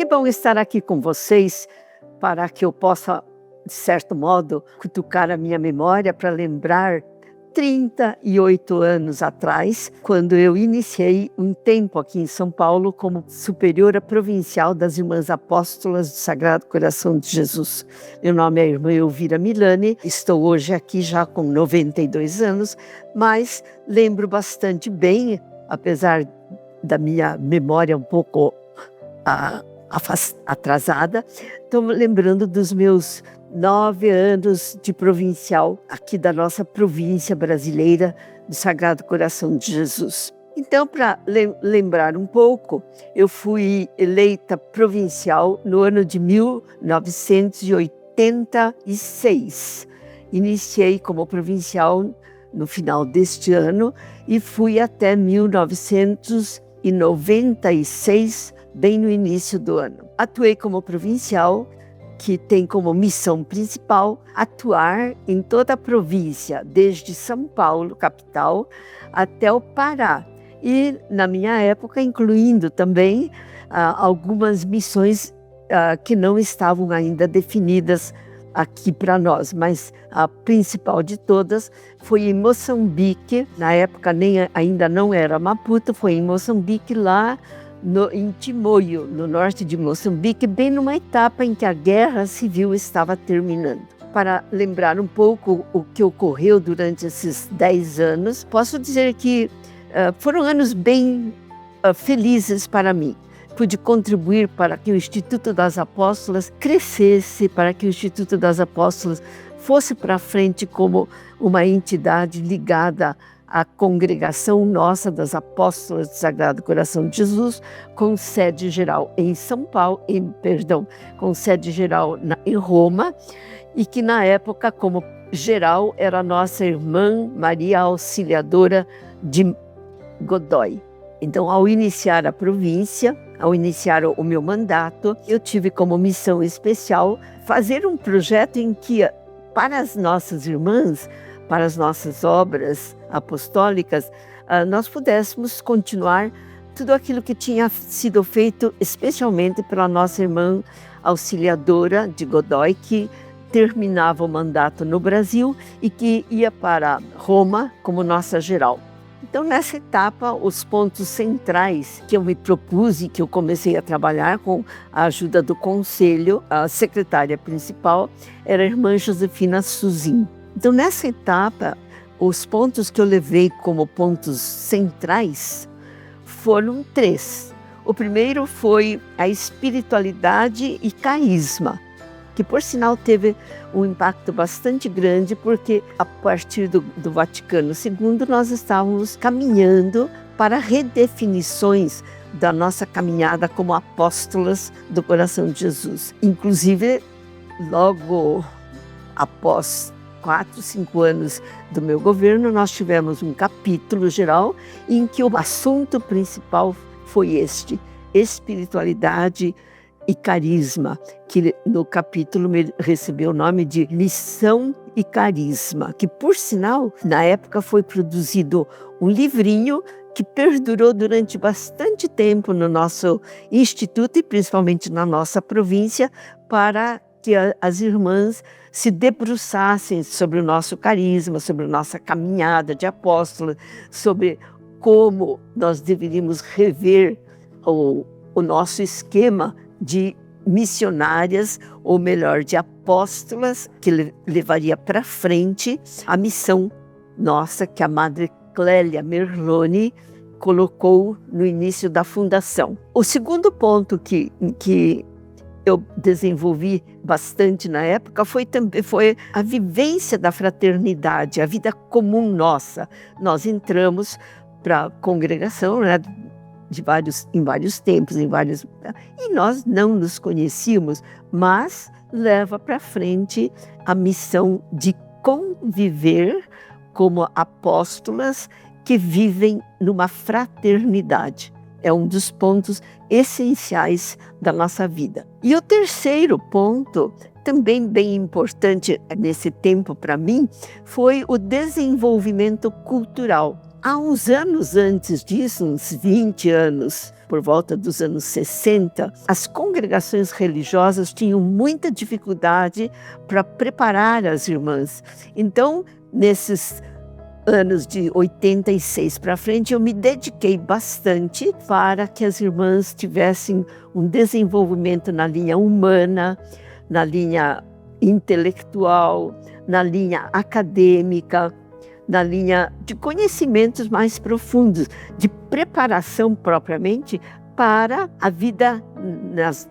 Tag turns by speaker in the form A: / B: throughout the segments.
A: bom estar aqui com vocês para que eu possa, de certo modo, cutucar a minha memória para lembrar 38 anos atrás, quando eu iniciei um tempo aqui em São Paulo como superiora provincial das Irmãs Apóstolas do Sagrado Coração de Jesus. Meu nome é a irmã Elvira Milani, estou hoje aqui já com 92 anos, mas lembro bastante bem, apesar da minha memória um pouco atrasada, estou lembrando dos meus 9 anos de provincial aqui da nossa província brasileira do Sagrado Coração de Jesus. Então, para lembrar um pouco, eu fui eleita provincial no ano de 1986. Iniciei como provincial no final deste ano e fui até 1996, bem no início do ano. Atuei como provincial, que tem como missão principal atuar em toda a província, desde São Paulo, capital, até o Pará. E, na minha época, incluindo também algumas missões que não estavam ainda definidas aqui para nós, mas a principal de todas foi em Moçambique. Na época ainda não era Maputo, foi em Moçambique, lá em Chimoio, no norte de Moçambique, bem numa etapa em que a guerra civil estava terminando. Para lembrar um pouco o que ocorreu durante esses 10 anos, posso dizer que foram anos bem felizes para mim. Pude contribuir para que o Instituto das Apóstolas crescesse, para que o Instituto das Apóstolas fosse para frente como uma entidade ligada à congregação nossa das Apóstolas do Sagrado Coração de Jesus, com sede geral em São Paulo, com sede geral em Roma, e que na época, como geral, era a nossa irmã Maria Auxiliadora de Godoy. Então, ao iniciar a província, ao iniciar o meu mandato, eu tive como missão especial fazer um projeto em que, para as nossas irmãs, para as nossas obras apostólicas, nós pudéssemos continuar tudo aquilo que tinha sido feito, especialmente pela nossa irmã Auxiliadora de Godoy, que terminava o mandato no Brasil e que ia para Roma como nossa geral. Então, nessa etapa, os pontos centrais que eu me propus e que eu comecei a trabalhar com a ajuda do conselho, a secretária principal era a irmã Josefina Suzin. Então, nessa etapa, os pontos que eu levei como pontos centrais foram 3. O primeiro foi a espiritualidade e carisma, que por sinal teve um impacto bastante grande, porque a partir do Vaticano II nós estávamos caminhando para redefinições da nossa caminhada como apóstolas do Coração de Jesus. Inclusive, logo após 4, 5 anos do meu governo, nós tivemos um capítulo geral em que o assunto principal foi espiritualidade e carisma, que no capítulo recebeu o nome de Missão e Carisma, que por sinal, na época foi produzido um livrinho que perdurou durante bastante tempo no nosso instituto e principalmente na nossa província, para que as irmãs se debruçassem sobre o nosso carisma, sobre a nossa caminhada de apóstola, sobre como nós deveríamos rever o nosso esquema de missionárias, ou melhor, de apóstolas, que levaria para frente a missão nossa que a Madre Clélia Merloni colocou no início da fundação. O segundo ponto que eu desenvolvi bastante na época foi a vivência da fraternidade, a vida comum nossa. Nós entramos para a congregação, né, em vários tempos, e nós não nos conhecíamos, mas leva para frente a missão de conviver como apóstolas que vivem numa fraternidade. É um dos pontos essenciais da nossa vida. E o terceiro ponto, também bem importante nesse tempo para mim, foi o desenvolvimento cultural. Há uns anos antes disso, uns 20 anos, por volta dos anos 60, as congregações religiosas tinham muita dificuldade para preparar as irmãs. Então, nesses anos de 86 para frente, eu me dediquei bastante para que as irmãs tivessem um desenvolvimento na linha humana, na linha intelectual, na linha acadêmica, na linha de conhecimentos mais profundos, de preparação propriamente para a vida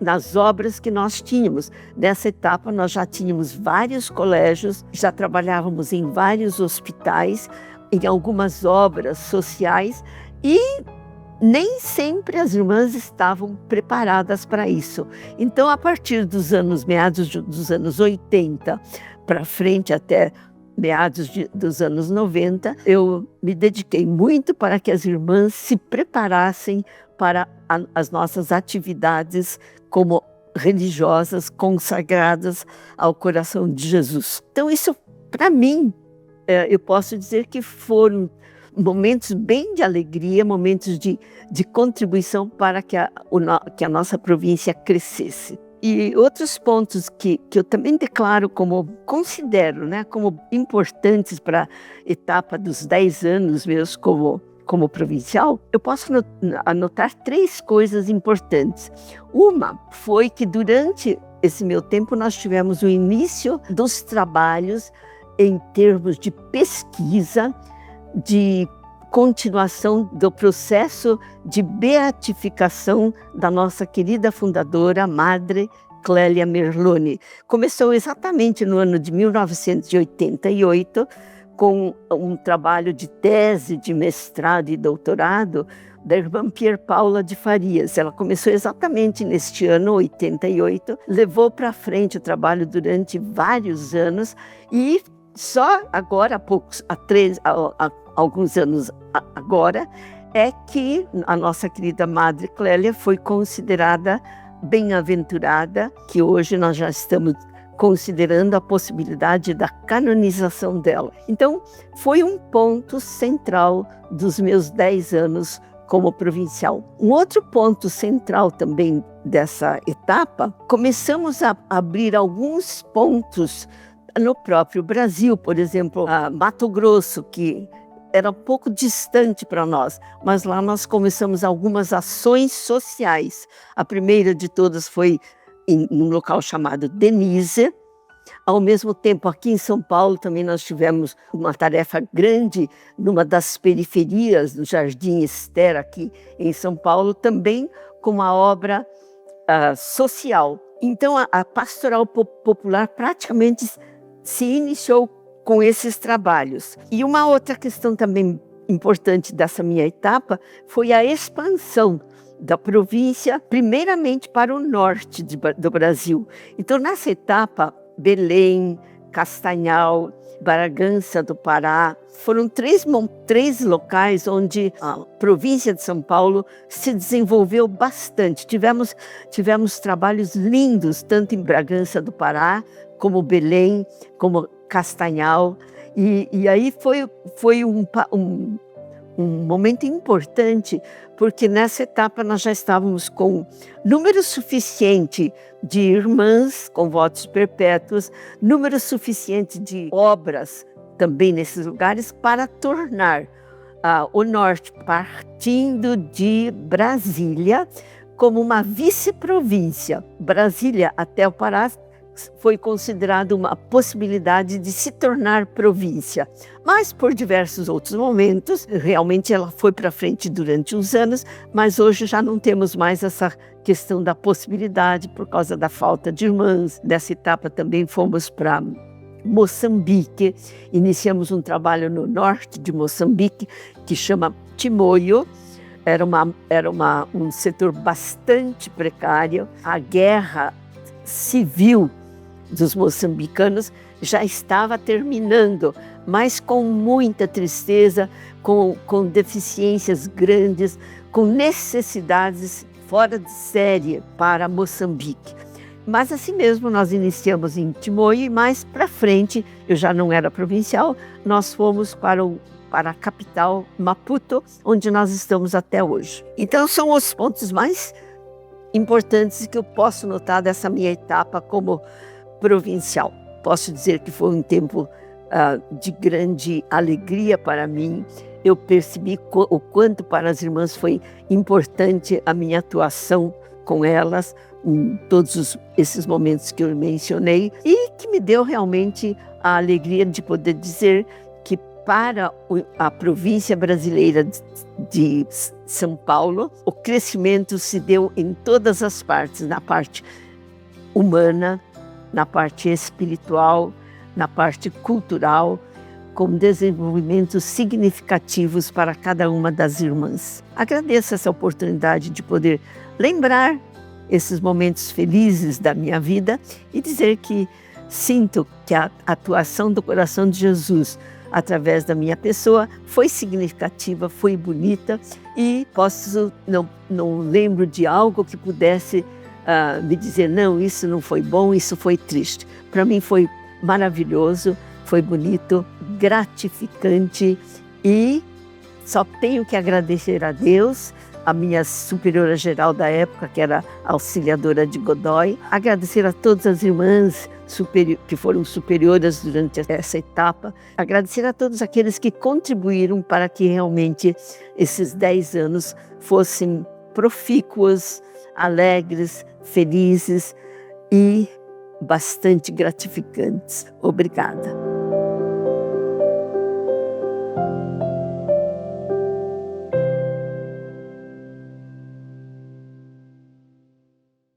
A: nas obras que nós tínhamos. Nessa etapa, nós já tínhamos vários colégios, já trabalhávamos em vários hospitais, em algumas obras sociais, e nem sempre as irmãs estavam preparadas para isso. Então, a partir dos anos, meados dos anos 80 para frente, até meados dos anos 90, eu me dediquei muito para que as irmãs se preparassem para as nossas atividades como religiosas consagradas ao coração de Jesus. Então isso, para mim, eu posso dizer que foram momentos bem de alegria, momentos de contribuição para que a nossa província crescesse. E outros pontos que eu também declaro considero, né, como importantes para a etapa dos 10 anos meus como provincial, eu posso anotar 3 coisas importantes. Uma foi que durante esse meu tempo nós tivemos o início dos trabalhos em termos de pesquisa, de continuação do processo de beatificação da nossa querida fundadora, Madre Clélia Merloni. Começou exatamente no ano de 1988, com um trabalho de tese, de mestrado e doutorado da irmã Pier Paula de Farias. Ela começou exatamente neste ano, 88, levou para frente o trabalho durante vários anos e só agora, há alguns anos agora, é que a nossa querida Madre Clélia foi considerada bem-aventurada, que hoje nós já estamos considerando a possibilidade da canonização dela. Então, foi um ponto central dos meus 10 anos como provincial. Um outro ponto central também dessa etapa, começamos a abrir alguns pontos no próprio Brasil, por exemplo, Mato Grosso, que era um pouco distante para nós, mas lá nós começamos algumas ações sociais. A primeira de todas foi num local chamado Denise. Ao mesmo tempo, aqui em São Paulo também nós tivemos uma tarefa grande numa das periferias do Jardim Esther, aqui em São Paulo, também com uma obra social. Então, a pastoral popular praticamente se iniciou com esses trabalhos. E uma outra questão também importante dessa minha etapa foi a expansão da província, primeiramente para o norte do Brasil. Então, nessa etapa, Belém, Castanhal, Bragança do Pará, foram três locais onde a província de São Paulo se desenvolveu bastante. Tivemos trabalhos lindos, tanto em Bragança do Pará, como Belém, como Castanhal, e aí foi um momento importante, porque nessa etapa nós já estávamos com número suficiente de irmãs com votos perpétuos, número suficiente de obras também nesses lugares para tornar o norte, partindo de Brasília, como uma vice-província. Brasília até o Pará foi considerado uma possibilidade de se tornar província. Mas por diversos outros momentos, realmente ela foi para frente durante uns anos, mas hoje já não temos mais essa questão da possibilidade por causa da falta de irmãs. Nessa etapa também fomos para Moçambique, iniciamos um trabalho no norte de Moçambique que chama Chimoio. Era um setor bastante precário. A guerra civil dos moçambicanos já estava terminando, mas com muita tristeza, com deficiências grandes, com necessidades fora de série para Moçambique. Mas assim mesmo nós iniciamos em Chimoio e mais para frente, eu já não era provincial, nós fomos para o para a capital, Maputo, onde nós estamos até hoje. Então são os pontos mais importantes que eu posso notar dessa minha etapa como provincial. Posso dizer que foi um tempo de grande alegria para mim. Eu percebi o quanto para as irmãs foi importante a minha atuação com elas, em todos esses momentos que eu mencionei, e que me deu realmente a alegria de poder dizer que para a província brasileira de São Paulo, o crescimento se deu em todas as partes, na parte humana, na parte espiritual, na parte cultural, com desenvolvimentos significativos para cada uma das irmãs. Agradeço essa oportunidade de poder lembrar esses momentos felizes da minha vida e dizer que sinto que a atuação do coração de Jesus através da minha pessoa foi significativa, foi bonita, e não lembro de algo que pudesse me dizer, não, isso não foi bom, isso foi triste. Para mim foi maravilhoso, foi bonito, gratificante, e só tenho que agradecer a Deus, a minha superiora geral da época, que era auxiliadora de Godoy, agradecer a todas as irmãs que foram superioras durante essa etapa, agradecer a todos aqueles que contribuíram para que realmente esses 10 anos fossem profícuos, alegres, felizes e bastante gratificantes. Obrigada.